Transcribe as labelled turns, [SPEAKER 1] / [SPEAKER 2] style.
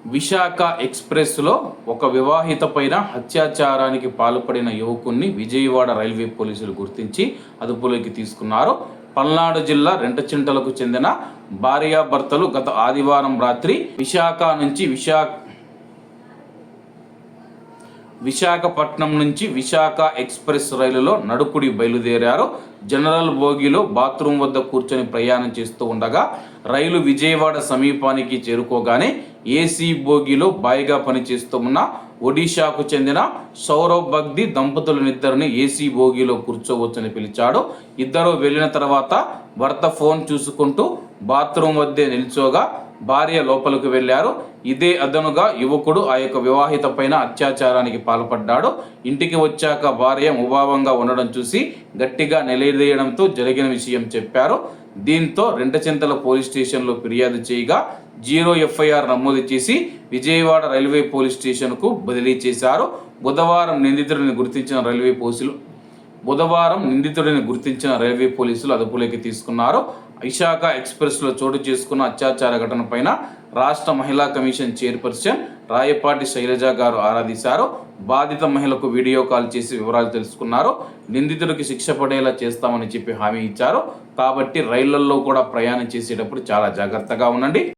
[SPEAKER 1] విశాఖ ఎక్స్ప్రెస్లో ఒక వివాహిత పైన అత్యాచారానికి పాల్పడిన యువకుణ్ణి విజయవాడ రైల్వే పోలీసులు గుర్తించి అదుపులోకి తీసుకున్నారు. పల్నాడు జిల్లా రెంటచింతలకు చెందిన భార్యాభర్తలు గత ఆదివారం రాత్రి విశాఖపట్నం నుంచి విశాఖ ఎక్స్ప్రెస్ రైలులో నడుకుడి బయలుదేరారు. జనరల్ బోగిలో బాత్రూమ్ వద్ద కూర్చొని ప్రయాణం చేస్తూ ఉండగా రైలు విజయవాడ సమీపానికి చేరుకోగానే ఏసీ బోగిలో బాయిగా పనిచేస్తూ ఉన్న ఒడిశాకు చెందిన సౌరవ్ బగ్ది దంపతులనిద్దరిని ఏసీ బోగిలో కూర్చోవచ్చని పిలిచాడు. ఇద్దరు వెళ్ళిన తర్వాత భర్త ఫోన్ చూసుకుంటూ బాత్రూమ్ వద్దే నిల్చోగా భార్య లోపలికి వెళ్లారు. ఇదే అదనుగా యువకుడు ఆ యొక్క వివాహిత పైన అత్యాచారానికి పాల్పడ్డాడు. ఇంటికి వచ్చాక భార్య ముభావంగా ఉండడం చూసి గట్టిగా నిలదీయడంతో జరిగిన విషయం చెప్పారు. దీంతో రెంటచింతల పోలీస్ స్టేషన్లో ఫిర్యాదు చేయగా 0 FIR నమోదు చేసి విజయవాడ రైల్వే పోలీస్ స్టేషన్కు బదిలీ చేశారు. బుధవారం నిందితుడిని గుర్తించిన రైల్వే పోలీసులు అదుపులోకి తీసుకున్నారు. విశాఖ ఎక్స్ప్రెస్లో చోటు చేసుకున్న అత్యాచార ఘటనపైన రాష్ట్ర మహిళా కమిషన్ చైర్పర్సన్ రాయపాటి శైలజ గారు ఆరాధించారు. బాధిత మహిళకు వీడియో కాల్ చేసి వివరాలు తెలుసుకున్నారు. నిందితుడికి శిక్ష పడేలా చేస్తామని చెప్పి హామీ ఇచ్చారు. కాబట్టి రైళ్లలో కూడా ప్రయాణం చేసేటప్పుడు చాలా జాగ్రత్తగా ఉండండి.